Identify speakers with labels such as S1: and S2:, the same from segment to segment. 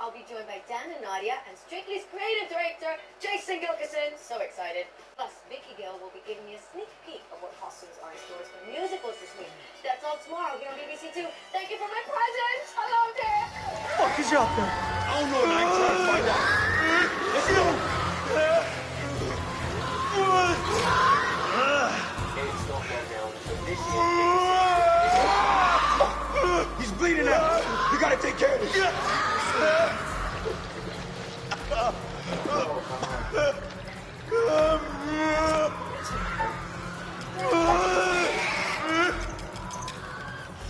S1: I'll be joined by Dan and Nadia and Strictly's creative director, Jason Gilkison. So excited. Plus, Vicky Gill will be giving me a sneak peek of what costumes are in stores for musicals this week. That's all tomorrow here on BBC Two. Thank you for my presents. I loved it.
S2: What is up there?
S3: I don't know, man. Trying to find out. Let's go. It's not well now. This is he's bleeding out. You gotta take care of this.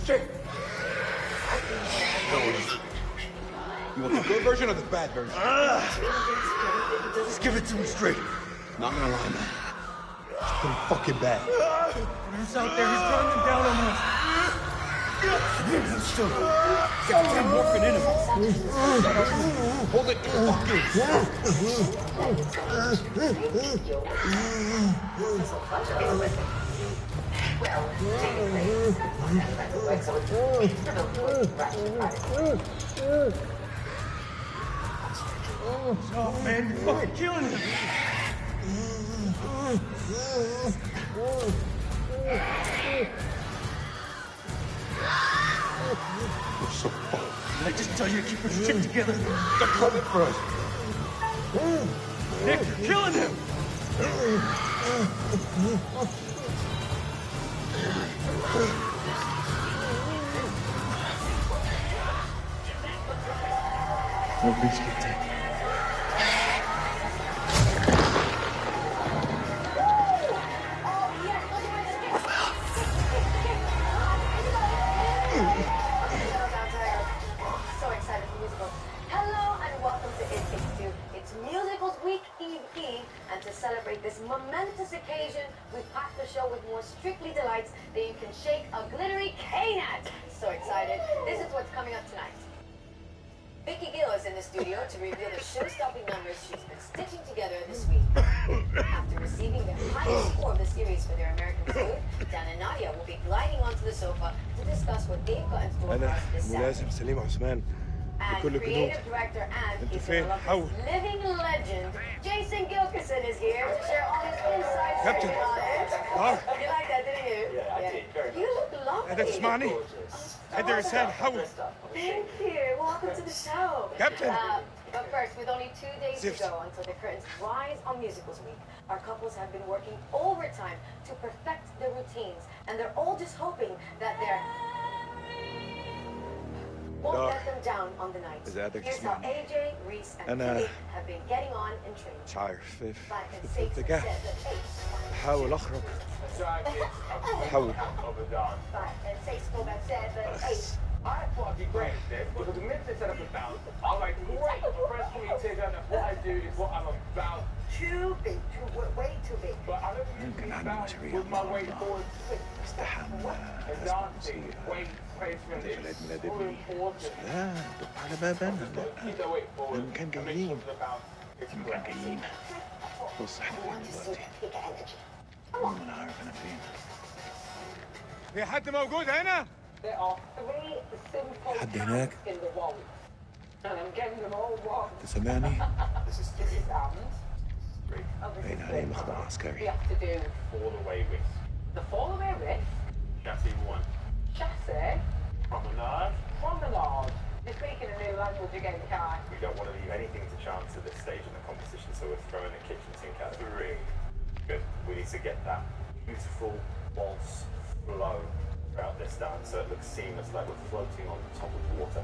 S3: Shit. You want the good version or the bad version?
S2: Just give it to me straight.
S3: Not gonna lie, man. It's pretty fucking bad.
S2: Whatever's out there, he's running down on us. Still, got 10 morphine in him.
S3: Hold it.
S2: Oh, man, you're fucking killing him.
S3: We're so fucked.
S2: I just tell you to keep your shit together.
S3: They're coming for us.
S2: Nick, you're killing him. No risk you take.
S1: And to celebrate this momentous occasion, we've packed the show with more Strictly delights that you can shake a glittery cane at. So excited. This is what's coming up tonight. Vicky Gill is in the studio to reveal the show-stopping numbers she's been stitching together this week. After receiving their highest score of the series for their American debut, Dan and Nadia will be gliding onto the sofa to discuss what they've got in store for us this Saturday.
S4: سليم عثمان
S1: And
S4: بكل الجنود.
S1: creative director and
S4: انتوا
S1: he's
S4: فين؟
S1: gonna love
S4: حول.
S1: this living legend, Jason Gilkison is here to share all his insights
S4: Captain.
S1: on it.
S4: نار.
S1: You like that, didn't you?
S3: Yeah, I did. Very
S1: You look lovely.
S4: هذا تسمعني؟ هذا رسالة حول.
S1: Thank you. Welcome to the show.
S4: Captain.
S1: But first, with only 2 days
S4: Zift.
S1: to go until the curtains rise on Musicals Week, our couples have been working overtime to perfect their routines, and they're all just hoping that their won't
S4: لا.
S1: let them down on the night.
S4: إذا قدرت
S1: Here's how
S4: تسمعني.
S1: AJ, Reese, and
S4: أنا
S1: Tilly have been getting on in training.
S4: مش عارف
S1: Five and
S4: في
S1: six,
S4: اتجاه
S1: seven, eight.
S4: بحاول أخرج بحاول
S1: Five and six, go back, seven, eight.
S5: I thought it'd be great because the minute they set up a bounce, I'm like, great, fresh for me to go. What I do is what I'm about.
S1: Too big, way too big.
S5: But I don't use these bounce with my way forward quick.
S4: استحمى
S5: And dancing, weight placement
S4: هذا في عيد
S5: is
S4: ميلاد
S5: so
S4: ابني
S5: important.
S4: لا دق على بابنا لا
S5: Keep the weight forward.
S4: لما كان
S5: and make
S4: جايين
S5: sure the bounce is
S4: لما كان
S5: correct.
S4: جايين بص احنا فين دلوقتي انا عارف انا فين في حد موجود هنا؟
S5: There are 3 simple
S4: حد هناك؟
S5: counts in the wall. And I'm getting them all wrong.
S4: تسمعني؟
S5: This is Adams.
S4: باين عليه مخبر
S5: We
S4: عسكري
S5: have to do
S3: All the way with
S5: the fall-away riff,
S3: Chassis 1.
S5: chassis,
S3: Promenade.
S5: promenade. You're speaking a new language again, Kai.
S3: We don't want to leave anything to chance at this stage in the competition, so we're throwing a kitchen sink out of the ring. Good. We need to get that beautiful waltz flow throughout this dance so it looks seamless, like we're floating on top of water.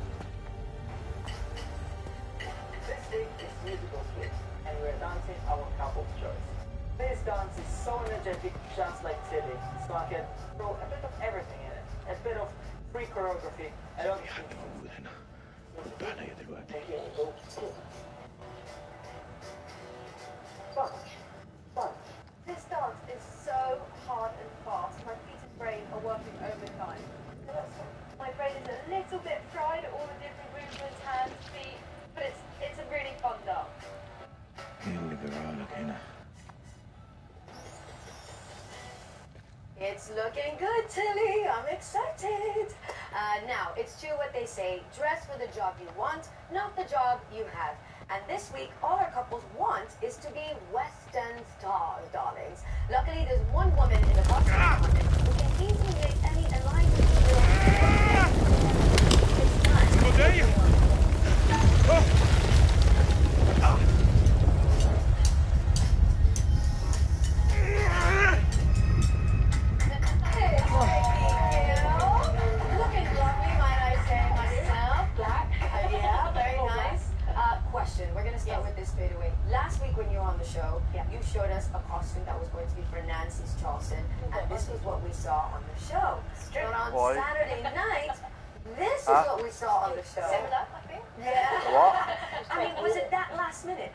S5: This thing is musical split, and we're dancing our couple's choice. This dance is so energetic, just like Tilly. So I can throw a bit of everything in it. A bit of free choreography, and
S4: في حد موجود هنا رد عليا دلوقتي
S1: This dance is so hard and fast. My feet and brain are working overtime. My brain is a little bit fried, all the different movements, hands, feet, but it's a really fun dance.
S4: مين اللي جرالك هنا؟
S1: It's looking good, Tilly. I'm excited. Now, it's true what they say, dress for the job you want, not the job you have. And this week, all our couples want is to be West End stars, darlings. Luckily, there's one woman in the box who can easily make any alignment with It's time.
S4: How dare you?
S1: Looking lovely, might I say myself. Black. Yeah, very nice. Question. We're going to start with this straight away. Last week when you were on the show, you showed us a costume that was going to be for Nancy's Charleston, and this was what we saw on the show. But on Saturday night, this is what we saw on the show.
S6: Similar, I think.
S1: Yeah.
S7: What?
S1: I mean, was it that last minute?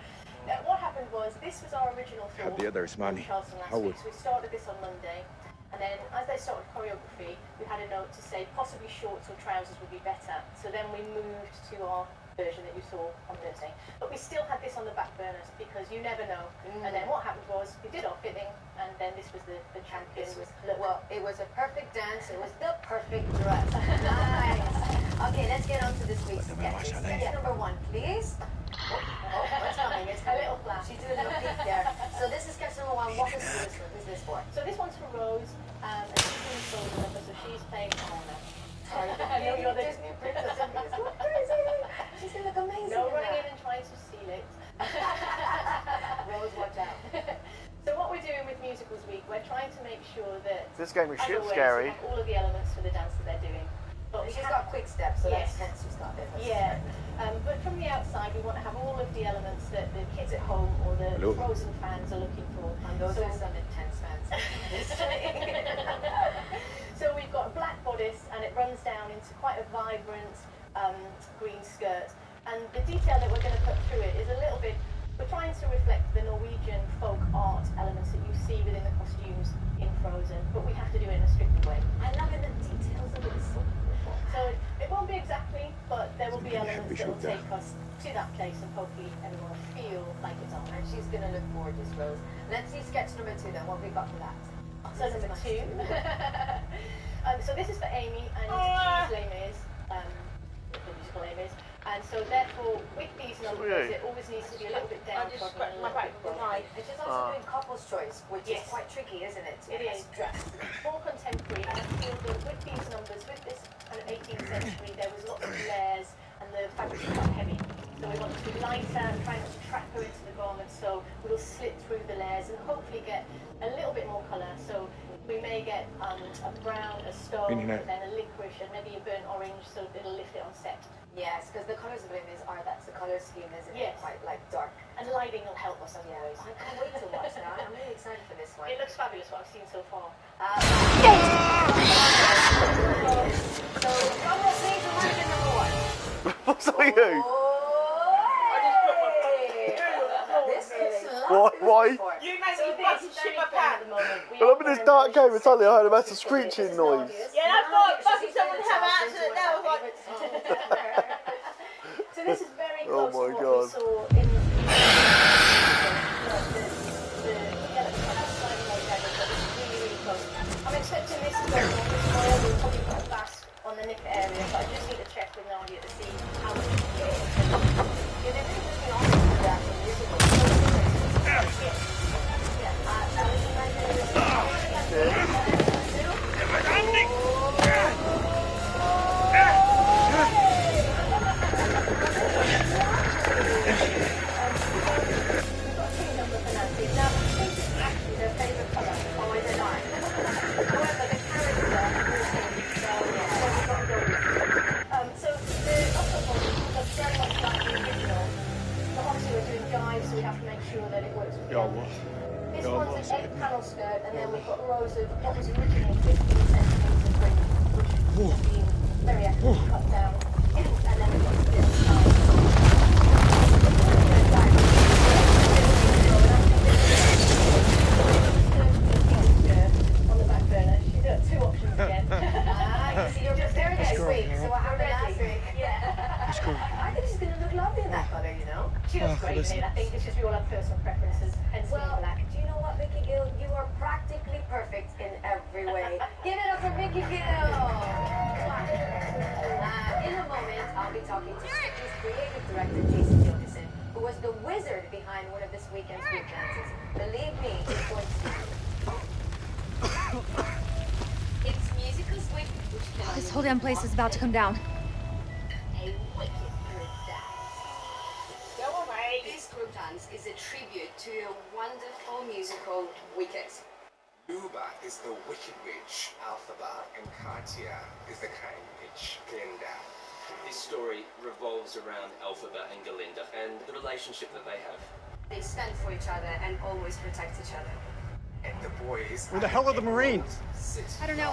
S6: What happened was, this was our original thought
S4: the other is money.
S6: from Charleston last week. So we started this on Monday, and then as they started choreography, we had a note to say possibly shorts or trousers would be better. So then we moved to our version that you saw on Thursday. But we still had this on the back burners because you never know. And then what happened was, we did our fitting, and then this was the champion.
S1: Well, it was a perfect dance. It was the perfect dress. Nice. Okay, let's get on to this week's sketch. Sketch number 1, please. Oh, what's coming? It's a little flash. She's doing a little peek there. So this is sketch number 1. Walk us through this one. Who's this for?
S6: So this one's for Rose, and she's in the shoulder number, so she's playing Anna.
S1: Sorry, you're the Disney princess. It's so crazy. She's gonna look amazing.
S6: No running in and trying to steal it.
S1: Rose, watch out.
S6: So what we're doing with Musicals Week, we're trying to make sure that
S7: This game is
S6: as
S7: shit
S6: always,
S7: scary.
S6: we have all of the elements for the dance that they're doing. But we
S1: She's
S6: have,
S1: got quick steps, so
S6: Yes.
S1: that's hence she's got it.
S6: yeah. But from the outside, we want to have all of the elements that the kids at home or the
S4: Hello.
S6: Frozen fans are looking for.
S1: And those
S6: So-
S1: are some intense fans.
S6: So we've got a black bodice, and it runs down into quite a vibrant green skirt. And the detail that we're going to put through it is a little bit, we're trying to reflect the Norwegian folk art elements that you see within the costumes in Frozen, but we have to do it in a stricter way.
S1: I love it, the details of it is so beautiful.
S6: So it won't be exactly, but there will be elements that will take us to that place, and hopefully everyone will feel like it's on.
S1: And she's gonna look gorgeous, Rose. Let's see sketch number 2 then. What have we got for that?
S6: So number 2. So this is for Amy, and she's Les Mis, the musical Les Mis. And so therefore, with these numbers, it always needs to be a little bit down.
S1: And she's also doing couple's choice, which is quite tricky, isn't it?
S6: It is. More contemporary, and I feel that with these numbers, with this kind of 18th century, there was lots of layers, and the fabrics were quite heavy. So we want to be lighter and try not to trap her into the garment, so we'll slit through the layers and hopefully get a little bit more colour. So we may get a brown, a stone, and then a licorice, and maybe a burnt orange, so it'll lift it on set.
S1: Yes, because the colours of Les Mis are, that's the colour scheme, isn't it?
S6: Yes.
S1: Quite like dark.
S6: And lighting will help us as always.
S1: I can't wait to watch that. I'm really excited for this one.
S6: It looks fabulous, what I've seen so far.
S1: So, drum roll please, and mark in number 1.
S7: What's that you?
S1: This is
S7: Why?
S6: You make me fucking shit my pants at the moment.
S7: Well, I'm in this dark game and suddenly I heard a massive screeching noise.
S6: Yeah, I thought fucking someone had an accident there. I was like... So this is very close
S7: Oh my
S6: to what
S7: God.
S6: we saw in the I'm expecting this to go on this way. We'll probably put a fast on the nipper area, but I just need to check with Nadia to see how much we can get.
S1: Yeah, they're really pushing on to that in musical.
S6: So we have to make sure that it works with the others. This one's an 8-panel skirt, and then we've got rows of what was originally 15 centimetres of width, which has been very actively cut down, and then we've got this on the back burner. She's got 2 options again.
S1: So you're prepared this week, so what happened last week?
S6: Yeah.
S1: I think she's going to look lovely in that colour, you know?
S6: She looks great in it. I think it's just we all have personal preferences, hence being
S1: Well,
S6: black.
S1: do you know what, Vicky Gill? You are practically perfect in every way. Give it up for Vicky Gill! I'll be talking to Strictly's creative director, Jason Gilkison, who was the wizard behind one of this weekend's group dances. Believe me, it's going to be. It's musical swing, which can
S8: This whole damn place is about to come down.
S1: a wicked group dance.
S5: Go away.
S1: This group dance is a tribute to a wonderful musical, Wicked.
S9: Luba is the Wicked Witch, Alphaba, and Katya is the kind witch, Glinda.
S10: This story revolves around Alphaba and Galinda and the relationship that they have.
S1: They stand for each other and always protect each other.
S9: And the boys.
S2: Where the hell are the Marines?
S8: I don't know.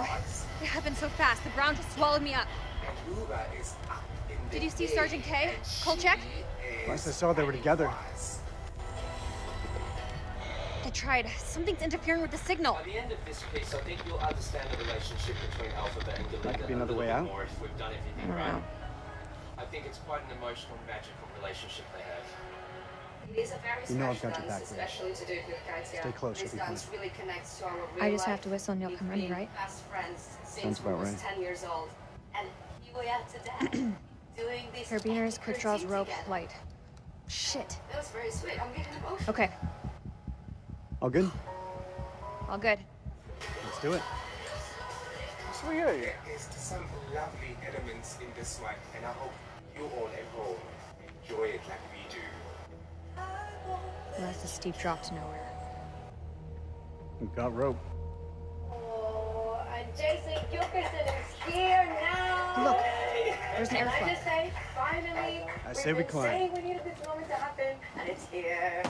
S8: It happened so fast. The ground just swallowed me up.
S9: And Luba is up in the
S8: Did you see
S9: air,
S8: Sergeant K?
S9: and
S8: Kolchak?
S9: she
S2: Last I
S9: is
S2: saw, they were together.
S9: wise.
S8: I tried. Something's interfering with the signal.
S10: By the end of this piece, I think you'll understand the relationship between Alphaba and Galinda
S2: could be another
S10: a
S2: way
S10: little
S2: out.
S10: bit more if we've done everything
S8: I don't
S10: right.
S8: know.
S10: I think it's quite an emotional, magical relationship they have.
S1: It is a very
S2: You know I've
S1: special
S2: got your
S1: dance,
S2: back, Rach.
S1: especially to do with Katya.
S2: Stay close,
S1: This
S2: you'll be
S1: dance
S2: fine.
S1: really connects to our real
S8: I just
S1: life.
S8: have to whistle and you'll come running,
S1: We've been
S8: right?
S1: best friends since
S2: Sounds
S1: we
S2: about
S1: was
S2: right.
S1: 10 years old. And here we are today, doing this
S8: Carabiners,
S1: epic
S8: quick draws,
S1: routine
S8: rope,
S1: together.
S8: light. Shit.
S1: That was very sweet. I'm getting emotional.
S8: Okay,
S2: All good?
S8: all good.
S2: Let's do it. Sweet.
S9: There is some lovely elements in this one, and I hope you all at home enjoy it like we do.
S8: Well, that's a steep drop to nowhere.
S2: We've got rope.
S1: Oh, and Jason Gilkison is here now.
S8: Look, there's an
S1: Can I
S8: airflow.
S1: just say, finally,
S2: I
S1: we've
S2: say we
S1: been
S2: climb.
S1: saying we needed this moment to happen, and it's here.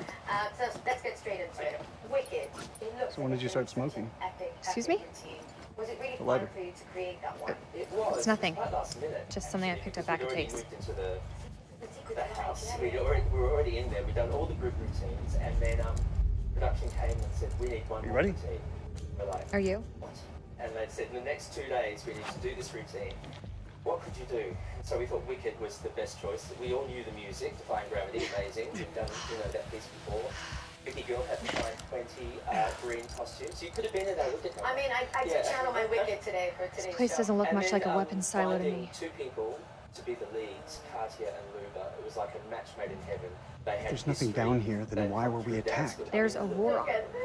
S1: So let's get straight into it. Wicked. It looks
S2: So when
S1: like
S2: did you
S1: it's
S2: start
S1: been such
S2: smoking?
S1: an epic,
S8: Excuse
S1: epic
S8: me?
S1: routine. Was it really
S2: The
S1: fun
S2: lighter.
S1: for you to create that one?
S10: It was.
S8: It's nothing.
S10: Quite last minute.
S8: Just something I
S10: actually,
S8: picked up
S10: because
S8: back at
S10: we'd already
S8: Takes.
S10: moved into
S1: The secret
S10: the
S1: of
S10: house.
S1: life, yeah.
S10: We were already in there. We'd done all the group routines, and then production came and said, "We need one
S2: You
S10: more
S2: ready?
S10: routine." We're like,
S8: Are you?
S10: "What?" And they said, "In the next 2 days, we need to do this routine. What could you do?" And so we thought Wicked was the best choice. We all knew the music, Defying Gravity, amazing. We've done, that piece before. Vicky Girl had to find 20 green costumes. You could have been in that Wicked number.
S1: I mean, I did channel my Wicked today for today's
S8: This place
S1: show.
S8: doesn't look
S10: And
S8: much
S10: then,
S8: like a weapons silo to
S10: finding
S8: me.
S10: 2 people to be the leads, Katya and Luba. It was like a match made in heaven. They had
S2: There's nothing
S10: history.
S2: down here, then
S10: They'd
S2: why
S10: come
S2: were we
S10: through dance
S2: attacked?
S10: with
S8: There's a
S10: them.
S8: war
S1: Look
S8: on.
S1: at them.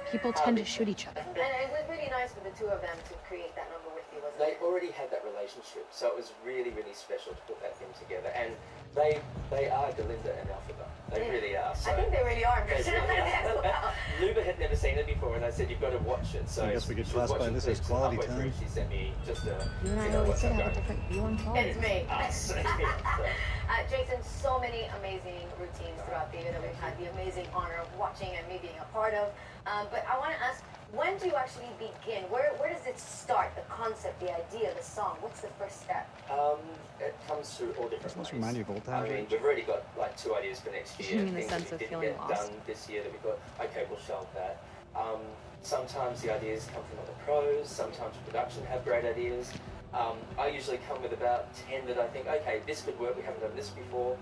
S8: People tend to shoot each other.
S1: And it was really nice for the two of them to create that number with you, wasn't
S10: They
S1: it?
S10: already had that relationship, so it was really, really special to put that thing together. And they are Galinda and Alphaba. They really are. So
S1: I think they really are.
S10: they really
S1: as
S10: are.
S1: well.
S10: Luba had never seen it before, and I said, "You've got to watch it." So
S2: I guess we could
S10: she was
S2: classify
S10: watching
S2: this as
S10: clips, and
S2: quality
S10: halfway through,
S2: time.
S10: She sent me just a,
S8: You and I
S10: know,
S8: always
S10: what's
S8: did
S10: up
S8: have a
S10: going.
S8: different view on quality.
S1: It's me.
S10: Us.
S1: Jason, so many amazing routines throughout the year that we've had the amazing honor of watching and me being a part of. But I want to ask, when do you actually begin? Where does it start? The concept, the idea, the song? What's the first step?
S10: It comes through all different
S2: Doesn't this
S10: ways.
S2: remind you of old
S10: I
S2: times,
S10: mean,
S2: Rach?
S10: we've already got like 2 ideas for next year.
S8: You mean the
S10: things
S8: sense
S10: that
S8: of
S10: we didn't
S8: feeling
S10: get
S8: lost?
S10: done this year that we thought, okay, we'll shelve that. Sometimes the ideas come from other pros. Sometimes production have great ideas. I usually come with about 10 that I think, okay, this could work. We haven't done this before.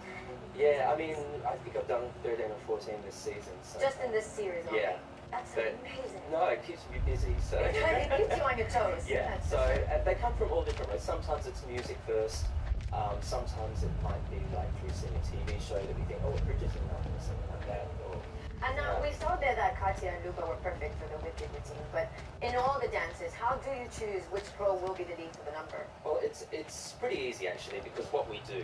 S10: Yeah, I mean, I think I've done 13 or 14 this season. So.
S1: Just in this series only?
S10: Yeah.
S1: That's
S10: But
S1: amazing.
S10: no, it keeps me busy. So
S1: It keeps you on your toes.
S10: yeah.
S1: That's
S10: So
S1: for sure.
S10: they come from all different ways. Sometimes it's music first. Sometimes it might be like through seeing a TV show that we think, oh, Bridgerton or something like that. Or
S1: And now we saw there that Katya and Luba were perfect for the Wicked routine, but in all the dances, how do you choose which pro will be the lead for the number?
S10: well, it's pretty easy actually, because what we do,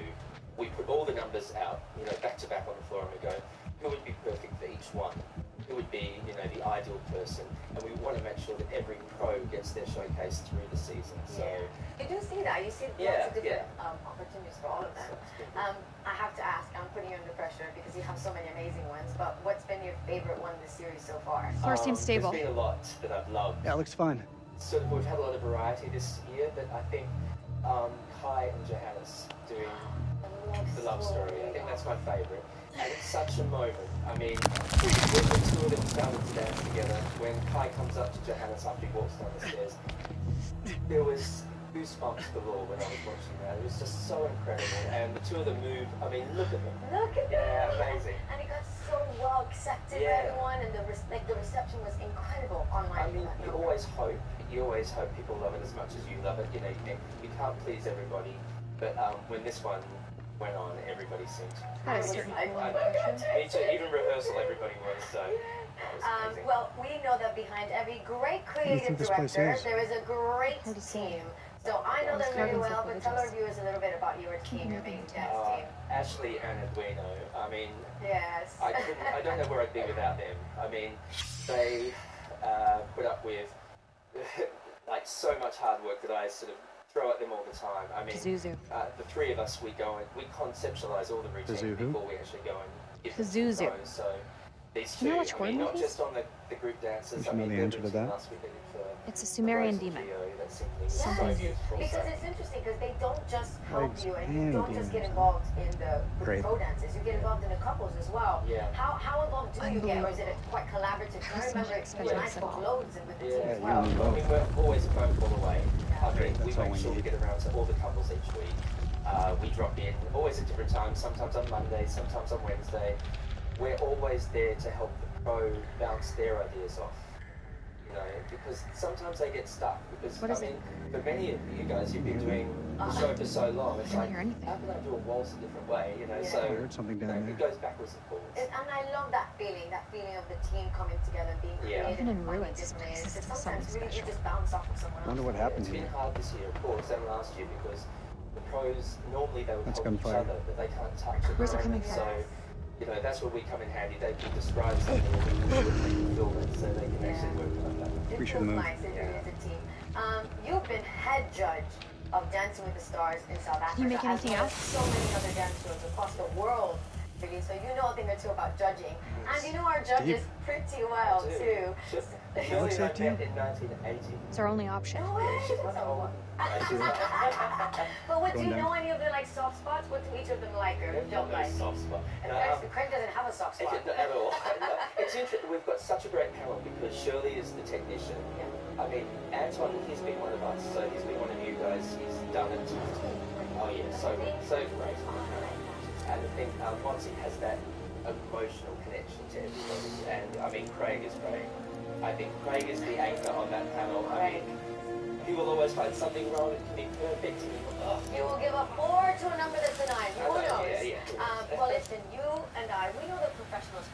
S10: we put all the numbers out, back to back on the floor, and we go, who would be perfect for each one? Who would be, the ideal person? And we want to make sure that every pro gets their showcase through the season. So
S1: You do see that. You see
S10: Yeah,
S1: lots of different
S10: yeah.
S1: opportunities for all of them.
S10: It's been
S1: I have to ask, I'm putting you under pressure because you have so many amazing ones, but what's been your favorite one this series so far?
S8: Floor seems stable.
S10: There's been a lot that I've loved.
S2: Yeah, it looks fun.
S10: So we've had a lot of variety this year, but I think Kai and Johannes doing the love story, I think that's my favourite. And it's such a moment. I mean, when the two of them started to dance together, when Kai comes up to Johannes after he walks down the stairs, there was goosebumps galore when I was watching that. It was just so incredible. And the two of them moved. I mean, look at them.
S1: Look at
S10: Yeah,
S1: that!
S10: amazing.
S1: And it got so well accepted by
S10: Yeah.
S1: everyone, and the reception was incredible online.
S10: I mean,
S1: for that
S10: you
S1: number.
S10: always hope people love it as much as you love it. You can't please everybody. But when this one went on, everybody seemed.
S8: Got a certain level
S10: I
S8: of
S10: know.
S8: emotion.
S10: Me too. Even rehearsal, everybody was so. That was amazing.
S1: Well, we know that behind every great
S2: What do you
S1: creative
S2: think this place
S1: director,
S2: is?
S1: there is a great
S8: Hard to say.
S1: team. So I know them really
S8: Gardens
S1: well,
S8: of
S1: but tell our
S8: Villages.
S1: viewers a little bit about your team, your main dance team.
S10: Ashley and Edwino. I mean,
S1: Yes.
S10: I don't know where I'd be without them. I mean, they put up with like so much hard work that I sort of throw at them all the time. I mean,
S8: Pazuzu.
S10: the three of us, we go and we conceptualize all the routines
S2: Pazuzu who?
S10: before we actually go and give them
S8: Pazuzu.
S10: some goes. So these
S8: You
S10: two,
S8: know which
S10: I
S8: horror
S10: mean, not
S8: movies?
S10: just on the group dances.
S2: You should
S10: I mean,
S2: know the
S10: the
S2: answer to
S10: routine
S2: that.
S10: last week they did for
S8: It's a Sumerian
S10: Rose and
S8: demon.
S10: Gio, that simply is
S8: Something.
S10: so beautiful.
S1: Because
S10: So-
S1: it's interesting because they don't just help
S2: Legs
S1: you and you
S2: and
S1: don't just get
S2: demons.
S1: involved in the
S2: Great.
S1: pro dances. You get involved in the couples as well.
S10: Yeah.
S1: How involved do you get, or is it quite collaborative? I remember
S8: Cosmetic
S1: when I
S8: specialist
S1: spoke
S8: and all.
S1: loads with the team
S10: Yeah,
S1: as well.
S2: you
S10: I mean, we're always a phone call away. I mean, we
S2: That's all
S10: make
S2: we
S10: sure we
S2: need.
S10: get around to all the couples each week. We drop in always at different times, sometimes on Monday, sometimes on Wednesday. We're always there to help the pro bounce their ideas off. You know, because sometimes they get stuck. Because,
S8: What is
S10: I mean, for many of you guys, you've been doing the show for so long, it's
S8: I
S10: like,
S8: don't hear anything.
S10: how can I do a waltz a different way? You know,
S1: Yeah.
S10: so
S2: I heard something
S10: you
S2: down
S10: know, it
S2: there.
S10: goes backwards and forwards.
S1: And I love that feeling of the team coming together and being
S10: Yeah.
S1: creative.
S8: Even in
S1: and finding
S8: ruins, this
S1: different
S8: place
S1: ways.
S8: is
S1: Because
S8: something
S1: sometimes really you
S8: special.
S1: just bounce off of someone else.
S2: Wonder what happened
S10: It's been
S2: here.
S10: hard this year, of course, and last year because the pros normally they would
S2: That's
S10: help each
S2: gunfire.
S10: other, but they can't touch it.
S8: Where's it coming
S10: So,
S8: from?
S10: you know, that's where we come in handy. They can describe something and we can film it so they can actually work on that.
S1: It
S2: We should
S1: feels
S2: move.
S1: nice. It really is a team. You've been head judge of Dancing with the Stars in South Africa.
S8: you make
S1: as
S8: anything
S1: well
S8: else?
S1: as so many other dance shows across the world, really. So you know a thing or two about judging, and you know our judges pretty well
S10: I do.
S1: too.
S10: Just,
S2: looks
S10: Shirley and I
S2: like you.
S10: met in 1980.
S8: It's our only option.
S1: No way.
S10: She's my number one.
S1: But what do you
S2: Going
S1: know
S2: down.
S1: any of their like soft spots? What do each of them like or
S10: There's
S1: don't
S10: no
S1: like?
S10: soft spot.
S1: And
S10: No,
S1: Craig doesn't have a soft spot.
S10: At all. It's interesting. We've got such a great panel because Shirley is the technician. I mean, Anton, he's been one of us, so he's been one of you guys. He's done it. Oh yeah, so great. And I think Monty has that emotional connection to everybody. And I mean, Craig is great. I think Craig is the anchor on that panel. I mean, he will always find something wrong. It can be perfect. And
S1: You will give a 4 to a number that's a 9. Who
S10: I know,
S1: knows?
S10: yeah.
S1: Well, listen, you and I, we know the professionals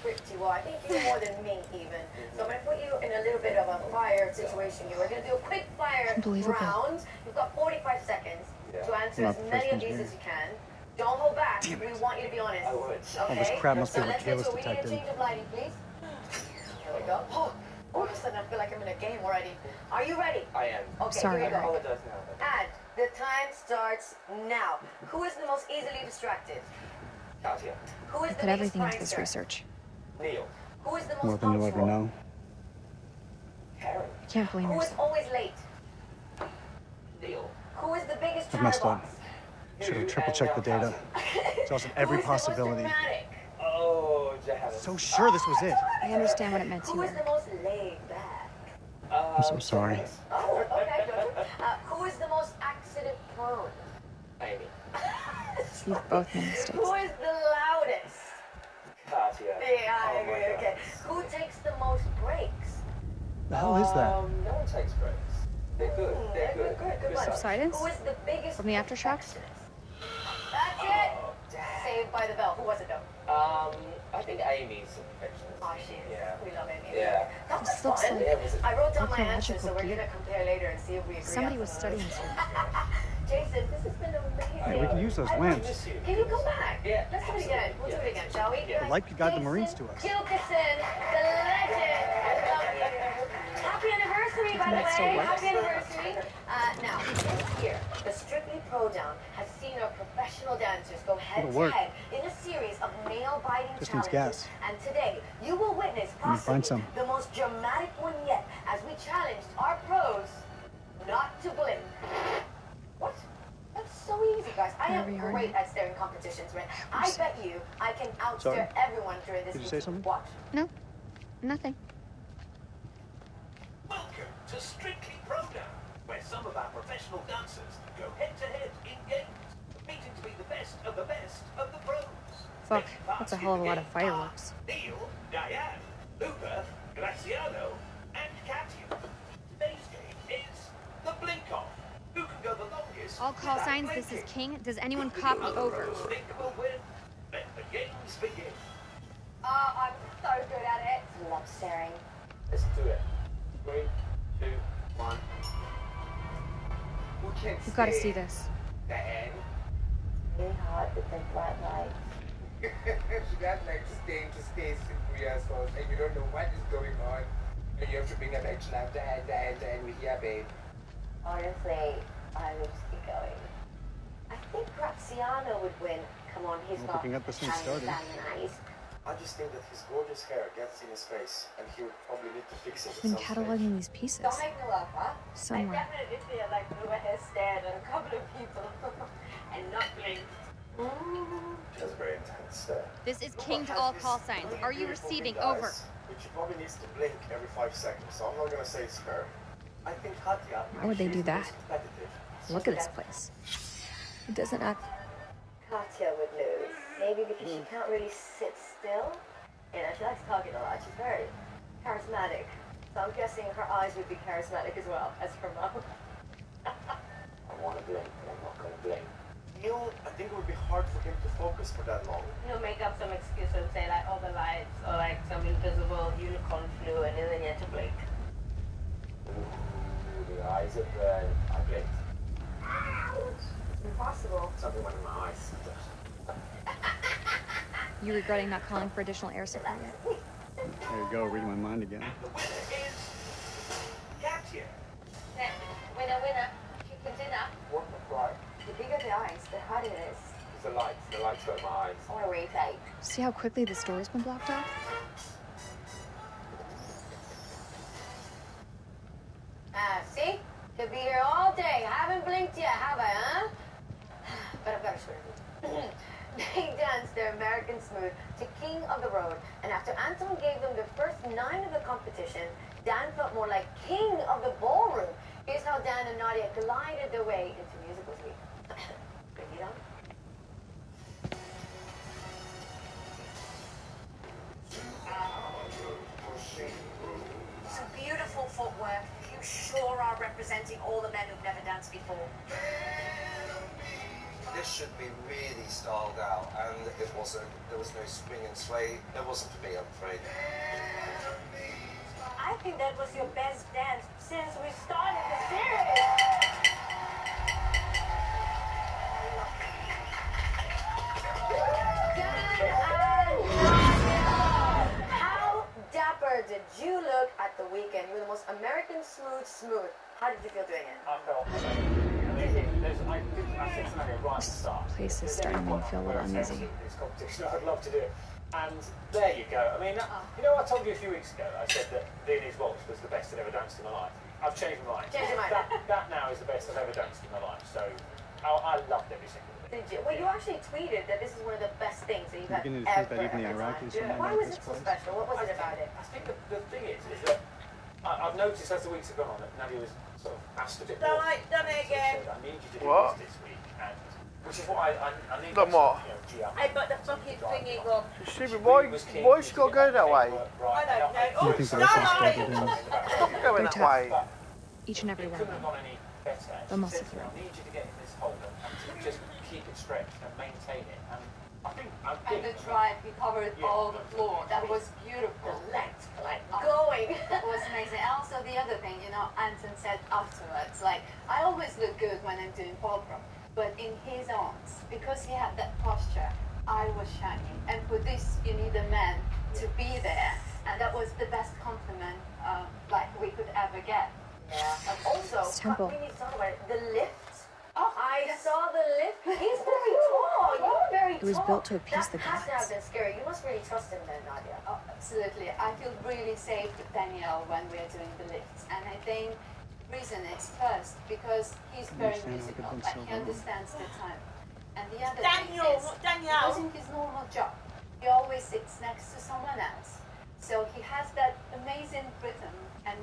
S1: pretty well. I think you more than me even. So I'm going to put you in a little bit of a fire situation here. We're going to do a quick fire
S8: Unbelievable.
S1: round. You've got 45 seconds to answer
S2: Not
S1: as
S2: the
S1: many
S2: first
S1: of these
S2: one's
S1: as you can. Don't hold back.
S2: Damn
S1: We
S2: it.
S1: want you to be honest.
S10: I would.
S1: Okay?
S2: All this crap must be
S1: so
S2: what
S1: let's get
S2: Kayla's
S1: to it. We need a
S2: detected.
S1: change of lighting, please. Here we go. Oh, all of a sudden I feel like I'm in a game already. Are you ready?
S10: I am.
S1: Okay,
S8: Sorry.
S1: here we
S10: I
S1: go.
S10: apologize now. But
S1: And the time starts now. Who is the most easily distracted?
S10: Katya.
S1: Who is
S8: I
S1: the
S8: put
S1: biggest
S8: everything into this
S1: prankster?
S8: research.
S10: Neil.
S1: Who is the
S2: More
S1: most
S2: than you'll ever
S1: punctual?
S2: know.
S10: Karen.
S8: You can't blame
S1: Who is
S8: yourself.
S1: always late?
S10: Neil.
S1: Who is the biggest
S2: I've messed up.
S1: chatterbox?
S2: Should have
S10: You
S2: triple
S10: and
S2: checked the
S10: now
S2: data.
S10: Katya.
S2: Exhausted every
S1: Who is the most
S2: possibility.
S1: dramatic?
S10: Oh, Jahanna.
S2: So sure this was it.
S8: I understand what it meant to
S1: Who
S8: you,
S1: is the
S8: Eric.
S1: most laid back?
S2: I'm so sorry.
S1: Oh, okay, good. Who is the most accident prone?
S10: Amy.
S8: You've both made mistakes.
S1: Who is the loudest?
S10: Katya.
S1: Yeah, I
S10: Oh my
S1: agree.
S10: God.
S1: Okay. Who takes the most breaks?
S2: The hell is that?
S10: No one takes breaks. They're good. They're good.
S1: Good one.
S8: Subsidence?
S1: Who is the biggest
S8: From the aftershocks?
S1: perfectionist? That's it. Saved by the Bell. Who was it though?
S10: I think Amy's a perfectionist.
S1: Oh, she is.
S10: Yeah.
S1: We love Amy.
S10: Yeah.
S1: That was
S8: This looks
S1: fun.
S8: like
S10: Yeah, was it?
S1: I wrote down my answers,
S8: archaeological
S1: so we're
S8: gear.
S1: gonna compare later and see if we agree.
S8: Somebody
S1: on
S8: was
S1: some of
S8: studying
S1: those.
S8: something.
S1: Jason, this has been amazing.
S2: Hey, we can use those
S1: I
S2: lamps.
S1: miss you. Can you come back?
S10: Yeah,
S1: Let's do it again. We'll do it again, shall we?
S10: Yeah.
S2: Like you got the Marines to us.
S1: Gilkison, the legend. Happy anniversary, by the
S8: That still
S1: way.
S8: works.
S1: Happy anniversary. Now, this year, the Strictly Pro Down has seen our professional dancers go head
S2: It'll
S1: to
S2: work.
S1: head in a series of nail-biting
S2: Just needs
S1: challenges.
S2: gas.
S1: And today, you will witness
S2: Let me find
S1: possibly
S2: some.
S1: the most dramatic one yet as we challenged our pros not to blink. What? That's so easy, guys. I am
S8: Very hard.
S1: great at staring competitions, right? I bet you I can outstare
S2: Sorry?
S1: everyone during this
S2: Did you say
S1: routine.
S2: something?
S1: Watch.
S8: No, nothing.
S11: Welcome to Strictly Throwdown, where some of our professional dancers go head-to-head in games, competing to be the best of the pros.
S8: Fuck,
S11: Taking
S8: that's a
S11: part
S8: hell of
S11: in
S8: a
S11: the
S8: lot of
S11: game
S8: fireworks.
S11: are Neil, Diane, Luca, Graciano, and Katya. Today's game is the Blink Off. Who can go the longest
S8: All call signs, this is King. Does anyone copy? Over.
S11: Think will win. Let the games begin.
S1: I'm so good at it. Love staring.
S10: Let's do it. 3, 2, 1.
S9: Who can
S8: We've got to
S9: stay?
S8: see this.
S9: Diane?
S1: Really hard with the bright lights.
S9: She got like staying to stay in Korea's house and you don't know what is going on. And you have to bring a match lab, Diane, we're here, babe.
S1: Honestly, I would just keep going. I think Graziano would win. Come on, he's
S2: We're
S1: got
S2: picking up this thing
S1: shiny
S2: started.
S1: salmon eyes.
S12: I just think that his gorgeous hair gets in his face, and he would probably need to fix it.
S8: He's been cataloging these pieces.
S1: Don't make me laugh, huh?
S8: Somewhere.
S1: I definitely feel like we were here stared at a couple of people and not blinked.
S12: She has a very intense stare.
S8: This is King to all call signs. Are you receiving? Over.
S12: But she probably needs to blink every 5 seconds, so I'm not gonna say it's her. I think Katya.
S8: Why would they do
S12: she's the
S8: that?
S12: most competitive.
S8: Look at this place. It doesn't act.
S1: Katya would lose. Maybe because she can't really sit still. You know, she likes talking a lot. She's very charismatic. So I'm guessing her eyes would be charismatic as well as her mouth.
S12: I want to blink, but I'm not gonna blink. Neil, I think it would be hard for him to focus for that long.
S1: He'll make up some excuse and say like, oh, the lights, or like some invisible unicorn flew and then you had to blink.
S10: Ooh, the eyes are red. I blinked.
S1: Impossible.
S10: Something went in my eyes.
S8: You regretting not calling for additional air support yet?
S2: There you go, reading my mind again.
S11: The winner is Katya.
S1: Winner, chicken dinner.
S10: What the fly?
S1: The bigger the eyes, the harder it is.
S10: It's the lights. The lights got in my eyes.
S1: I want to retake.
S8: See how quickly the story's been blocked off?
S1: See? Could be here all day. Haven't blinked yet, have I, huh? But I've got to swear. They danced their American Smooth to King of the Road, and after Anton gave them the first 9 of the competition, Dan felt more like king of the ballroom. Here's how Dan and Nadia glided their way into musical suite. Bring it on.
S13: Some beautiful footwork. You sure are representing all the men who've never danced before.
S12: This should be really styled out, and it wasn't. There was no swing and sway. It wasn't for me, I'm afraid.
S13: I think that was your best dance since we started the series.
S1: How dapper did you look at the weekend? You were the most American smooth. How did you feel doing it?
S10: I felt so. I think something right at the start.
S8: This place is starting to feel a little uneasy.
S10: This competition, I'd love to do it. And there you go. I mean, you know, I told you a few weeks ago. I said that Viennese Waltz was the best I'd ever danced in my life. I've changed my mind.
S1: Changed your mind.
S10: That now is the best I've ever danced in my life. So I loved every single bit.
S1: Did you? Well, you actually tweeted that this is one of the best things that you've had
S2: Beginning to think
S1: ever.
S2: that even the Iraqis are not
S1: Why
S2: like
S1: was
S2: this
S1: it so
S2: place.
S1: special? What was it about it?
S10: I think the thing is that I've noticed as the weeks have gone on that Nadia was sort of asked a bit more.
S13: Done it again.
S10: I need you to do
S7: What?
S10: this week, and which is what I need.
S7: Done what?
S13: I got the fucking thingy gone.
S7: Stupid, why she got to go that way?
S13: I don't know.
S2: I think they're also
S13: Done
S2: started in.
S7: Stop going
S8: They're
S7: that
S8: tough.
S7: way.
S8: Each and every one of
S10: Couldn't have
S8: them.
S10: gone any better.
S8: They'll muscle
S10: She said,
S8: through.
S10: I need you to get in this hole and to just keep it stretched and maintain it. And I think
S1: And the drive, we covered all the floor. That was beautiful. Legs like going.
S14: It was amazing. And also the other thing, you know, Anton said afterwards, like, I always look good when I'm doing ballroom, but in his arms, because he had that posture, I was shining. And for this, you need a man to be there. And that was the best compliment like we could ever get.
S1: Yeah. And also,
S8: It's temple.
S1: we need to talk about it. The lift. Oh, I saw the lift. He's very tall. You're very tall.
S8: It was built to appease the
S1: That has to have
S8: gods.
S1: been scary. You must really trust him then, Nadia.
S14: Oh, absolutely. I feel really safe with Daniel when we're doing the lifts. And I think reason is first because he's very
S2: understand how
S14: musical.
S2: good
S14: Like
S2: so
S14: he
S2: well.
S14: understands the time. And the other
S13: Daniel,
S14: thing is
S13: not Danielle.
S14: because in his normal job, he always sits next to someone else. So he has that amazing rhythm and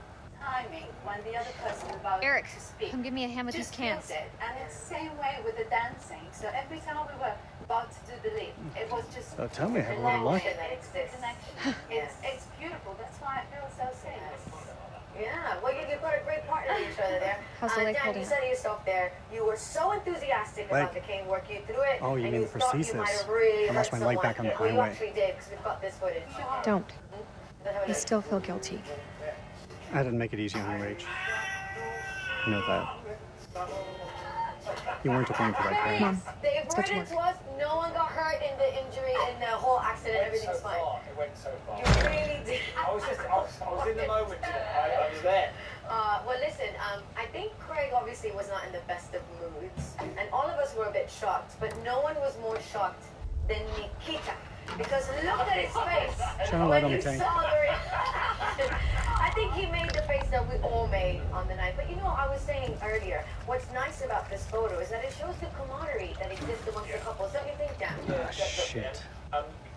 S14: timing when the other person is about
S8: Eric,
S14: to speak.
S8: come give me a hand with these
S14: Just
S8: cans.
S14: feels it. And it's the same way with the dancing. So every time we were about to do the lift, it was just
S2: Tell me, have a little luck.
S14: It's the connection. It's beautiful. That's why I feel so safe.
S1: Yeah, well, you got a great partner in each other there.
S8: How's the leg
S1: Dan,
S8: holding
S1: you
S8: up?
S1: said yourself there, you were so enthusiastic about the
S2: Leg.
S1: cane work. You threw it,
S2: Oh, you
S1: and
S2: mean
S1: you
S2: the
S1: thought you
S2: prosthesis.
S1: might have really
S2: I lost
S1: hurt
S2: my leg
S1: someone.
S2: back on the
S1: Well, you
S2: highway.
S1: actually did, because we've got this footage.
S8: Don't.
S1: Let's have a
S8: I
S1: look.
S8: still feel guilty.
S2: I didn't make it easy on you, Rach. You know that. You weren't to blame for that, Craig.
S8: Mom,
S1: The
S8: let's get to
S1: verdict
S8: work.
S1: was no one got hurt in the injury, in the whole accident, everything's fine.
S10: It went so far.
S1: You really did.
S10: I was in the moment. I was there.
S1: Well, listen, I think Craig obviously was not in the best of moods, and all of us were a bit shocked, but no one was more shocked than Nikita, because look at his face
S2: Shine a light
S1: when
S2: on
S1: he
S2: the tank.
S1: saw the reaction. I think he made the face that we all made on the night. But you know, I was saying earlier, what's nice about this photo is that it shows the camaraderie that exists amongst the couples. Don't you think, Dan?
S10: Yeah,
S2: Shit.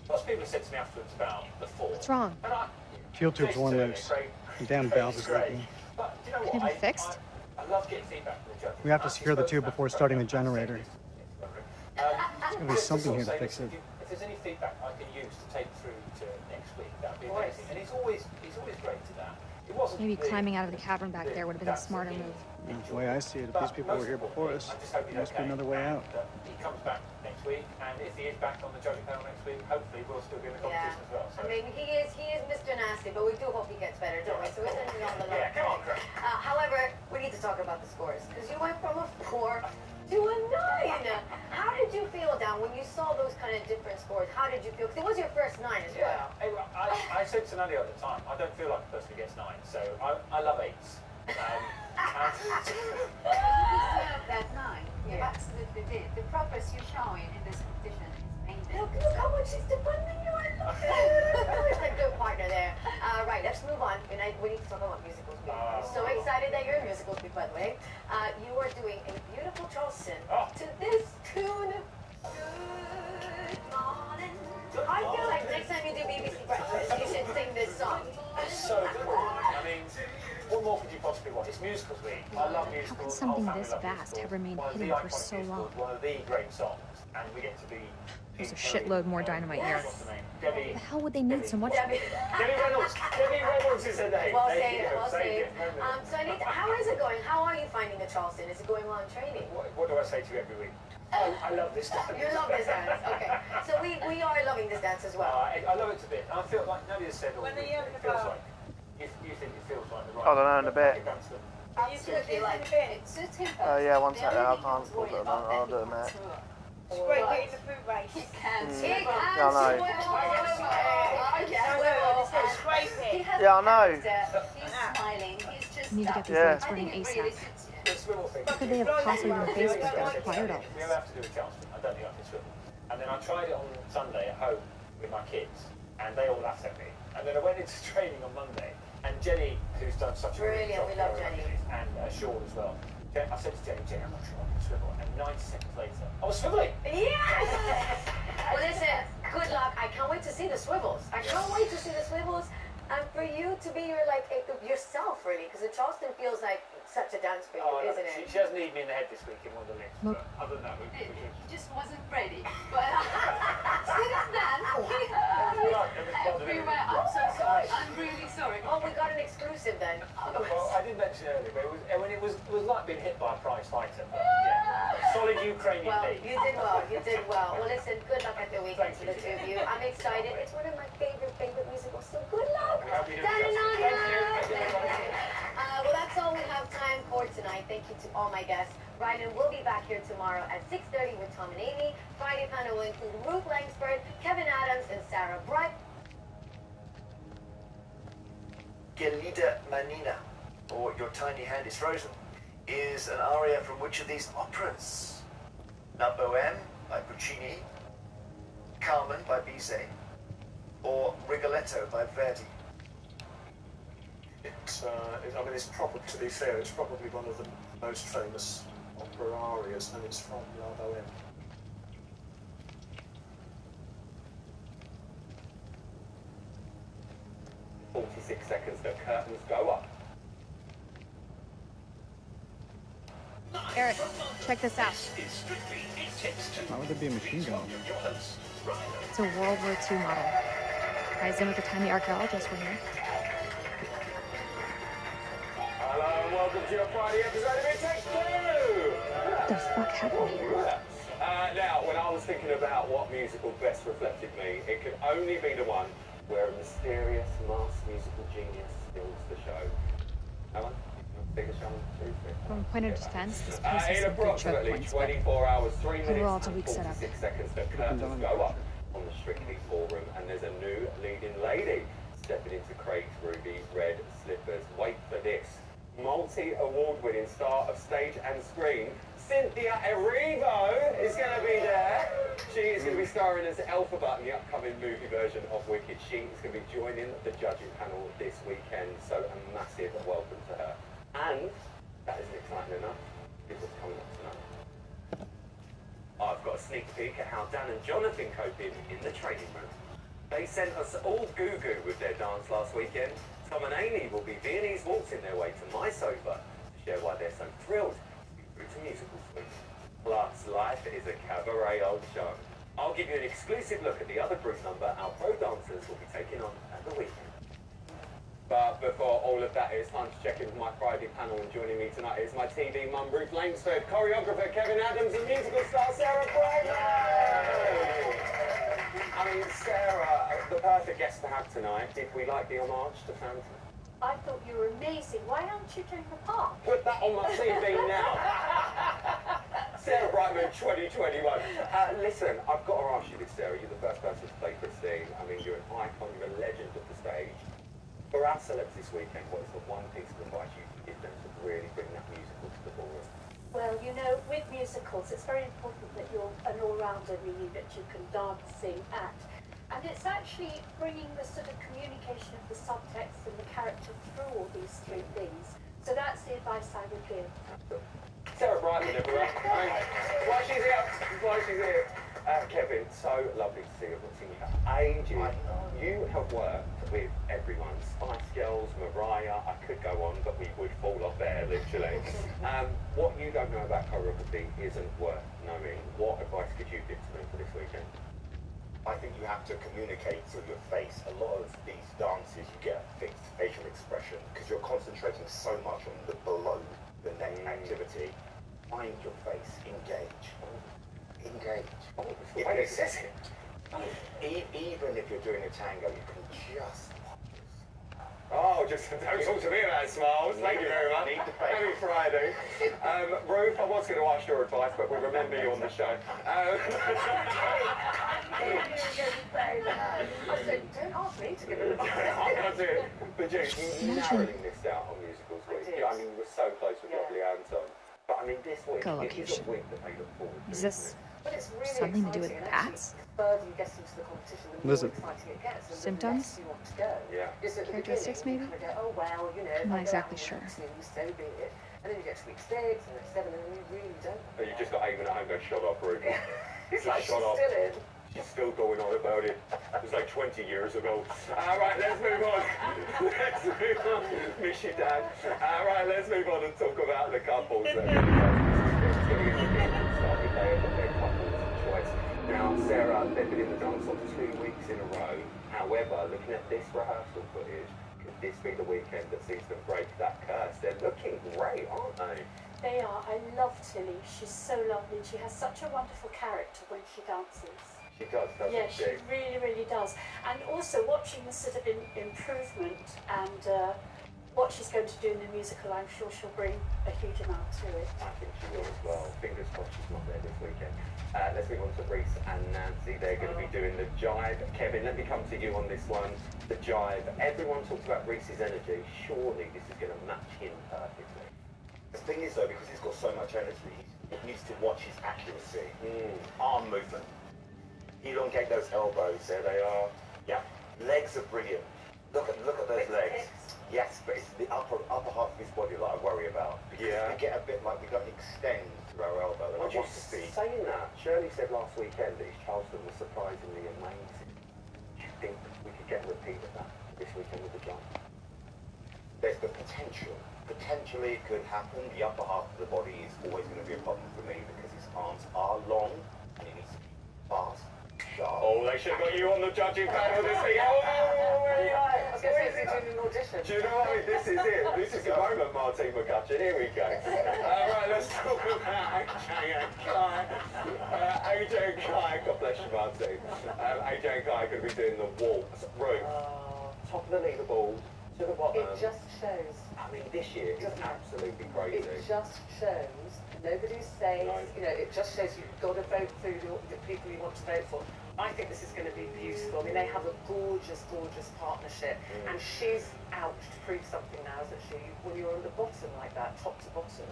S10: Lots of people said to me afterwards about the fall.
S8: What's wrong?
S10: And I,
S2: Fuel tube's worn loose. The damn valve is leaking.
S10: But do you know
S8: Can
S10: what?
S8: it be fixed?
S10: I love getting feedback from the judges.
S2: We have to secure the tube before starting the generator.
S10: There's
S2: gotta be something here to fix it.
S10: If there's any feedback I can use to take through to next week, that'd be amazing. And he's always great to that. It wasn't
S8: Maybe
S10: the-
S8: climbing out of the cavern back there would have been a smarter move.
S2: The way I see it, if these people were here before us, there must be another way out.
S10: that he comes back next week, and if he is back on the judging panel next week, hopefully we'll still be in the
S1: Yeah.
S10: competition as well. So.
S1: I mean, he is Mr. Nasty, but we do hope he gets better, don't we? So we're sending on the love.
S10: Yeah, come on, Craig.
S1: However, we need to talk about the scores, because you went from a 4 to a 9. How did you feel, Dan, when you saw those kind of different scores? How did you feel? Because it was your first 9 as well.
S10: Yeah, I said to Nadia at the time, I don't feel like a person who gets 9, so I love 8s.
S14: That 9. You absolutely did. The progress you're showing in this competition is amazing.
S1: Look how much she's defending you. I love it. It's a good partner there. Right, let's move on. We need to talk about musicals. I'm so excited that you're in musicals, by the way. You are doing a beautiful Charleston to this tune. Good morning. I feel like next time you do BBC Breakfast, you should sing this song.
S10: It's so good. I mean, what more could you possibly want? It's musicals week. I love musicals.
S8: How can something this vast have remained hidden for so long?
S10: One of the great songs, and we get to be.
S8: There's a shitload more Dynamite here.
S10: What's the name? Debbie.
S8: The hell would they need so much?
S10: Debbie Reynolds. Debbie Reynolds is her name.
S1: Well
S10: There
S1: saved,
S10: you go.
S1: well
S10: Saved
S1: saved.
S10: it. Remember it.
S1: So I need to, how is it going? How are you finding the Charleston? Is it going well in training?
S10: What do I say to you every week? I love this dance.
S1: You love this dance, okay. So we are loving this dance as well.
S10: I love it a bit. I feel like Nadia said all week, it feels like. You think it feels like the right.
S7: I don't know, in a bit.
S14: Absolutely, like it suits him.
S7: Yeah, one
S14: The
S7: second,
S14: only
S7: I
S14: thing
S7: can't
S14: was worried
S7: put it on,
S14: about
S7: I'll
S14: that
S7: do it,
S14: he
S7: mate.
S14: can't swim.
S13: It's great getting the food race.
S14: He can't
S1: He
S14: swim.
S1: can
S7: Yeah, I know.
S1: swim.
S14: He has
S7: Yeah, I know.
S14: He's smiling. He's just.
S8: Need to get these
S7: Yeah.
S8: legs running
S14: Really
S8: ASAP.
S14: suits you.
S10: The swivel thing.
S8: How could they have possibly been faced with that required all
S10: We
S8: this?
S10: ever have to do a Charleston, I don't think I can swim. And then I tried it on Sunday at home with my kids, and they all laughed at me. And then I went into training on Monday, and Jenny, who's done such a great
S1: Brilliant,
S10: job,
S1: we love Jenny.
S10: and Sean as well. I said to Jenny, I'm not sure I can swivel. And 90 seconds later, I was swiveling.
S1: Yes! Well, listen, good luck. I can't wait to see the swivels. I can't wait to see the swivels. And for you to be yourself, really, because the Charleston feels like such a dance for you, isn't it?
S10: She doesn't need me in the head this week in one of the links.
S8: Look.
S10: But other than that, we
S14: He
S10: should.
S14: just wasn't ready. But since then, we were. I'm so sorry. I'm really sorry.
S1: Oh, we got an exclusive then.
S10: Well, I did mention earlier, but it was like being hit by a prize fighter. But yeah, solid Ukrainian
S1: Well,
S10: knee.
S1: you did well. You did well. Well, listen, good luck at the weekend to the two of you. I'm excited. It's one of my favorite musicals, so good luck.
S10: Happy to
S1: Dan and
S10: discuss it.
S1: Nadia.
S10: Thank you.
S1: Well, that's all we have time for tonight. Thank you to all my guests. Ryan will be back here tomorrow at 6:30 with Tom and Amy. Friday panel will include Ruth Langsford, Kevin Adams, and Sarah Bright.
S15: Gelida Manina, or Your Tiny Hand is Frozen, is an aria from which of these operas? La Bohème by Puccini, Carmen by Bizet, or Rigoletto by Verdi?
S12: It's probably, to be fair, it's probably one of the most famous opera arias, and it's from La Bohème.
S3: Seconds, the curtains go up.
S8: Eric, check this out.
S2: Why would there be a machine gun?
S8: It's a World War II model. Ties in with the time the archaeologists were here.
S3: welcome to your Friday episode of It Takes Two!
S8: What the fuck happened here?
S3: Now, when I was thinking about what musical best reflected me, it could only be the one where a mysterious, masked musical genius steals the show. Ellen, you want to take the show?
S8: From a point of defense, this person's
S3: In
S8: some good choke
S3: approximately
S8: points,
S3: 24 hours, 3 minutes
S8: overall, it's a
S3: and
S8: weak setup.
S3: 46 seconds, the curtains go up on the Strictly forum, and there's a new leading lady stepping into Craig's ruby red slippers. Wait for this. Multi-award winning star of stage and screen, Cynthia Erivo is going to be there. She is going to be starring as Elphaba in the upcoming movie version of Wicked. She is going to be joining the judging panel this weekend, so a massive welcome to her. And that isn't exciting enough. Here's what's coming up tonight. I've got a sneak peek at how Dan and Jonathan cope in the training room. They sent us all goo-goo with their dance last weekend. Tom and Amy will be Viennese waltzing their way to my sofa to share why they're so thrilled to be through to musical suite. Plus, life is a cabaret old show. I'll give you an exclusive look at the other group number our pro dancers will be taking on at the weekend. But before all of that, it's time to check in with my Friday panel, and joining me tonight is my TV mum, Ruth Lainsford, choreographer Kevin Adams, and musical star Sarah Brightman! I mean, Sarah, the perfect guest to have tonight. Did we like the homage to Phantom?
S6: I thought you were amazing. Why aren't you doing the part?
S3: Put that on my CV now. Sarah Brightman, 2021. Listen, I've got to ask you this, Sarah. You're the first person to play Christine. I mean, you're an icon, you're a legend of the stage. For our celebs this weekend, what is the one piece of advice you can give them to really bring that musical to the ballroom?
S6: Well, you know, with musicals, it's very important that you're an all-rounder, meaning that you can dance, sing, act. And it's actually bringing the sort of communication of the subtext and the character through all these three things. So that's the advice I would give.
S3: Sarah Brightman, everyone. While she's here. Kevin, so lovely to see you. I've seen you for ages. You have worked with everyone. Spice Girls, Mariah, I could go on, but we would fall off there, literally. What you don't know about choreography isn't worth knowing. What advice could you give to me for this weekend?
S16: I think you have to communicate through your face. A lot of these dances, you get a fixed facial expression because you're concentrating so much on the below the neck activity. Find your face, engage. Engage.
S3: Oh, it's the way it says it.
S16: Even if you're doing a tango, you can just...
S3: Oh, just don't talk to me about smiles. Thank you very much. Happy Friday. Ruth, I was going to ask your advice, but we remember you on the show.
S5: I said, don't ask me to give it advice.
S3: But June, narrowing this down on musicals week. I mean, we were so close with Lovely Anton. But I mean, this week, it is a week that they look forward to.
S8: Is this
S5: But it's really
S8: something to do with
S5: exciting,
S8: bats?
S5: The further you get into the competition, the more
S2: Listen.
S5: exciting it gets. And
S8: Symptoms?
S5: The less you want to go.
S3: Yeah.
S5: Just at the
S8: Characteristics,
S5: beginning,
S8: maybe?
S5: you kind of go, oh, well, you know,
S8: I'm not
S5: I'll go
S8: exactly
S5: out
S8: sure.
S5: and watch so be it. And then you get to week 6, and week 7, and you really don't.
S3: But you just got Eamon at home, go, shut up, Ruth.
S5: It's
S3: Just
S5: like
S3: shut
S5: she's
S3: up.
S5: still in.
S3: She's still going on about it. It was like 20 years ago. Right, let's move on. Let's move on. Miss you, Dad. Right, let's move on and talk about the couples. Now, Sarah, they've been in the dance off 2 weeks in a row. However, looking at this rehearsal footage, could this be the weekend that sees them break that curse? They're looking great, aren't they?
S6: They are. I love Tilly. She's so lovely. She has such a wonderful character when she dances.
S3: She does, doesn't
S6: Yeah,
S3: she?
S6: she really, really does. And also watching the sort of improvement and what she's going to do in the musical, I'm sure she'll bring a huge amount to it.
S3: I think she will as well. Fingers crossed she's not there this weekend. Let's move on to Reese and Nancy. They're going to be doing the jive. Kevin, let me come to you on this one. The jive. Everyone talks about Reese's energy. Surely this is going to match him perfectly.
S16: The thing is, though, because he's got so much energy, he needs to watch his accuracy. Arm movement. Elongate those elbows. There they are. Yeah. Legs are brilliant. Look at those legs. Yes, but it's the upper half of his body that I worry about. Because we get a bit like we don't extend through our elbow. And I want to see.
S3: Saying that, Shirley said last weekend that his Charleston was surprisingly amazing. Do you think we could get a repeat of that this weekend with the jive?
S16: There's the potential. Potentially it could happen. The upper half of the body is always going to be a problem for me because his arms are long and he needs to be fast, sharp.
S3: Oh, they should have got you on the judging panel this week.
S5: going to say, doing an audition.
S3: Do you know what I mean? This is it. This is the moment, Martine McCutcheon. Here we go. Right, let's talk about AJ and Kai. AJ and Kai, God bless you, Martine. AJ and Kai are going to be doing the waltz route. Top of the leaderboard, to the bottom.
S5: It just shows.
S3: I mean, this year is absolutely crazy.
S5: It just shows. Nobody's saying, you know, it just shows you've got to vote through the people you want to vote for. I think this is going to be beautiful. I mean, they have a gorgeous, gorgeous partnership, and she's out to prove something now, isn't she? When you're on the bottom like that, top to bottom,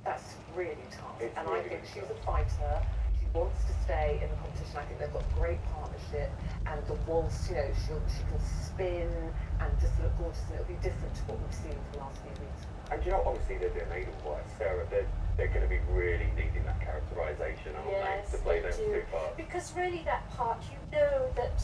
S5: that's really tough.
S3: It's
S5: and
S3: really
S5: I think she's
S3: tough.
S5: a fighter. She wants to stay in the competition. I think they've got a great partnership, and the waltz, you know, she can spin and just look gorgeous, and it'll be different to what we've seen for the last few weeks.
S3: And you know, obviously they're doing Edelweiss, Sarah. They're going to be really needing that characterisation, aren't they, to play those two parts?
S6: Because really that part, you know that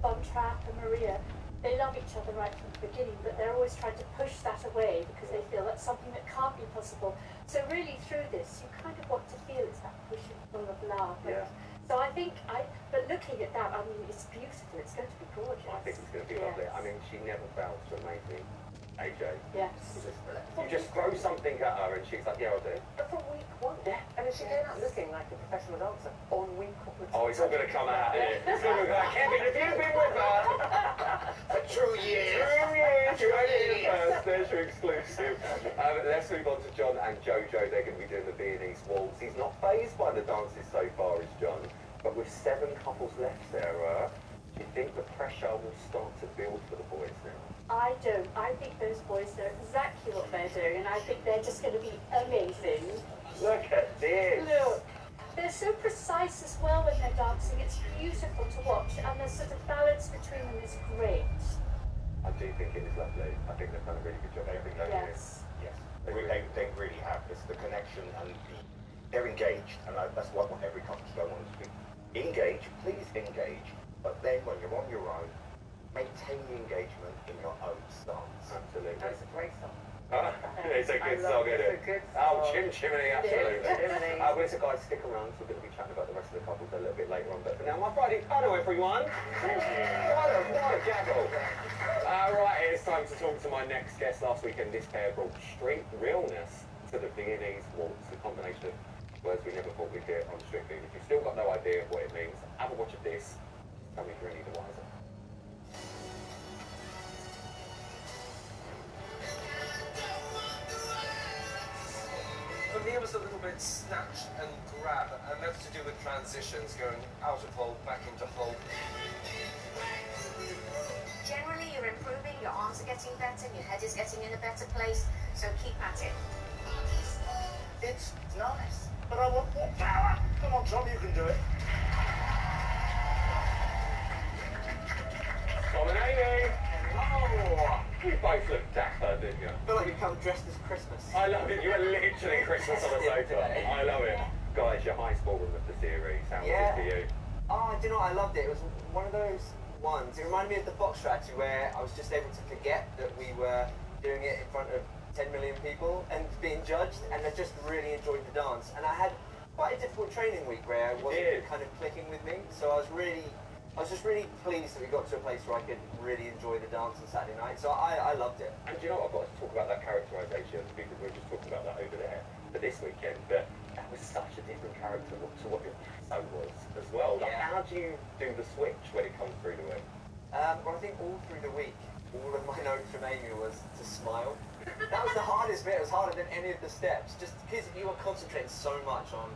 S6: Von Trapp and Maria, they love each other right from the beginning, but they're always trying to push that away because they feel that's something that can't be possible. So really through this, you kind of want to feel it's that push and pull of love.
S3: Yeah.
S6: So I think, but looking at that, I mean, it's beautiful. It's going to be gorgeous.
S3: I think it's going to be lovely. I mean, she never fails to amaze me, AJ.
S6: Yes.
S3: You just throw something at her and she's like, yeah, I'll do it.
S5: But from week one, and then she came out looking like a professional dancer on week one.
S3: Oh, it's all going to come out, isn't it? It's going to be like, Kevin, have you been with her?
S15: For 2 years.
S3: 2 years. You heard it first. There's your exclusive. Let's move on to John and Jojo. They're going to be doing the Viennese waltz. He's not fazed by the dances so far, is John. But with 7 couples left, Sarah, do you think the pressure will start to build for the boys now?
S6: I don't. I think those boys know exactly what they're doing, and I think they're just going to be amazing.
S3: Look at this.
S6: Look. They're so precise as well when they're dancing. It's beautiful to watch, and the sort of balance between them is great.
S3: I do think it is lovely. I think they've done a really good job.
S6: Yes.
S16: Yes. They really have. It's the connection and they're engaged, and that's what I want every couple to go on to be. Engage, please engage, but then when you're on your own, maintain the engagement in your own stance.
S3: Absolutely.
S5: That's a great song.
S3: It's a good song, isn't it?
S5: It's a good
S3: Oh,
S5: song.
S3: Chim Chimney, absolutely.
S5: Chimney.
S3: Listen, guys, stick around. We're going to be chatting about the rest of the couples a little bit later on. But for now, my Friday panel, everyone. What a gaggle. Right, it's time to talk to my next guest. Last weekend, this pair brought street realness to the Viennese waltz, the combination of words we never thought we'd hear on Strictly. If you've still got no idea of what it means, have a watch of this. Tell me if you're any the wiser.
S17: For me, it was a little bit snatch and grab, and that's to do with transitions, going out of hold, back into hold.
S1: Generally, you're improving, your arms are getting better, your head is getting in a better place, so keep at it.
S15: It's nice, but I want more power. Come on, Tom, you can do it.
S3: Tom and Amy! Oh, you both look dapper, didn't you?
S7: I feel like you come dressed as Christmas.
S3: I love it. You are literally Christmas on the sofa. I love it. Guys, your highest ballroom of the series. How was it for you?
S7: Oh, do you know what? I loved it. It was one of those ones. It reminded me of the Foxtrot, where I was just able to forget that we were doing it in front of 10 million people and being judged, and I just really enjoyed the dance. And I had quite a difficult training week where it wasn't kind of clicking with me, so I was just really pleased that we got to a place where I could really enjoy the dance on Saturday night. So I loved it.
S3: And do you know what? I've got to talk about that characterisation because we were just talking about that over there for this weekend. But that was such a different character to what your so was as well. Like, how do you do the switch when it comes through the week?
S7: Well, I think all through the week, all of my notes from Amy was to smile. That was the hardest bit. It was harder than any of the steps, just because you were concentrating so much on,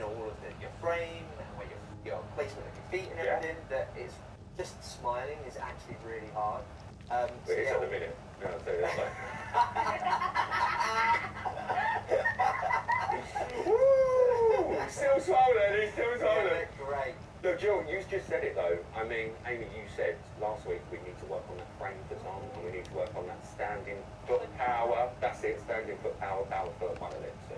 S7: all of your frame and where your placement of your feet and everything, that it's just smiling is actually really hard.
S3: It is at the minute. I'll tell you that. Woo! Still swollen. He's still swollen.
S7: Yeah, great.
S3: Look, Jill, you just said it though. I mean, Amy, you said last week we need to work on that frame for Tom, and we need to work on that standing foot power. That's it, standing foot power, power foot, one of them. So,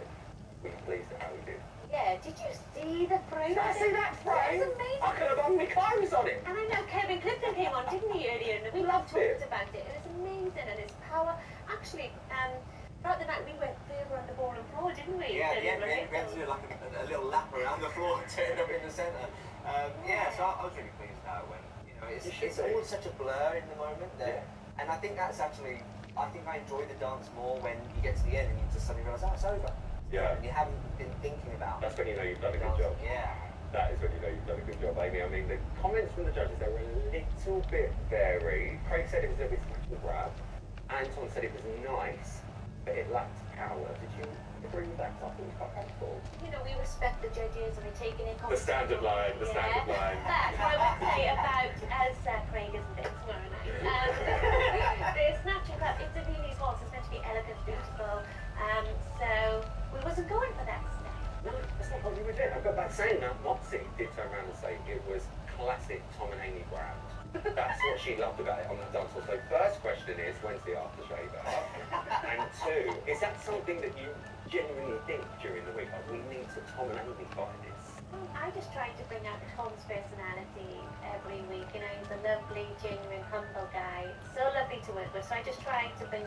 S3: were you pleased at how we did?
S6: Yeah, did you see the frame?
S3: Did I see that frame?
S6: That was amazing.
S3: I could have hung my clothes on it.
S6: And I know Kevin Clifton came on, didn't he, earlier? And we
S3: Loved it.
S6: talked about it. It was amazing, and its power. Actually, throughout the night we went further on the ballroom floor, didn't we?
S7: Yeah, we had to do like a little lap around the floor to end up in the centre. So I was really pleased with how it went. It's all such a blur in the moment that And I think that's actually, I think I enjoy the dance more when you get to the end and you just suddenly realise, oh, it's over.
S3: Yeah.
S7: And you haven't been thinking about
S3: That's when you know you've done a good job.
S7: Yeah.
S3: That is when you know you've done a good job, Amy. I mean, the comments from the judges, they were a little bit varied. Craig said it was a bit smash and grab. Anton said it was nice, but it lacked power. Did you agree with that? I think it was quite powerful.
S6: You know, we respect the judges and we're taking it.
S3: The standard line, the standard line.
S6: That's what I would say about, as Craig is a bit tomorrow night. The Snatch and Grab, it's a Viennese waltz. It's meant to be elegant, beautiful. So we wasn't going for that step.
S3: No, that's not what we were doing. I've got back saying that. Moxie did turn around and say it was classic Tom and Amy Brown. That's what she loved about it on that dance floor. So first question is, when's the aftershave out? And two, is that something that you genuinely think during the week? Like, we need to Tom and Amy fight this?
S6: I just try to bring out Tom's personality every week. You know, he's a lovely, genuine, humble guy. So lovely to work with. So I just try to bring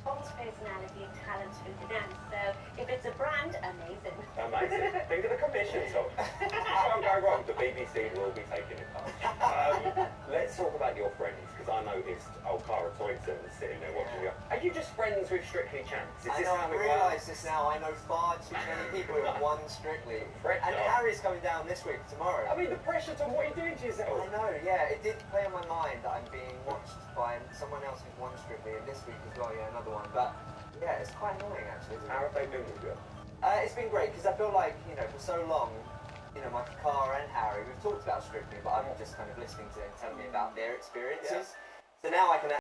S6: Tom's personality and talent through the dance. So if it's a brand, amazing.
S3: Amazing. Think of the commission, Tom. Can't go wrong. The BBC will be taking it up. Let's talk about your friends, because I noticed Cara Toynton sitting there watching you. Are you just friends with Strictly Champs? Is
S7: I
S3: this
S7: know,
S3: how
S7: I
S3: it
S7: realise
S3: works?
S7: this now. I know far too many people who have won Strictly. And Harry's coming down this week, tomorrow.
S3: I mean, the pressure, Tom, what are you doing to yourself?
S7: I know, yeah. It did play on my mind that I'm being watched by someone else who's won Strictly, and this week as well, yeah, another one. But yeah, it's quite annoying actually.
S3: How have they been with you?
S7: It's been great because I feel like, you know, for so long, you know, my Cara and Harry, we've talked about Strictly, but I'm just kind of listening to them telling me about their experiences. So now I can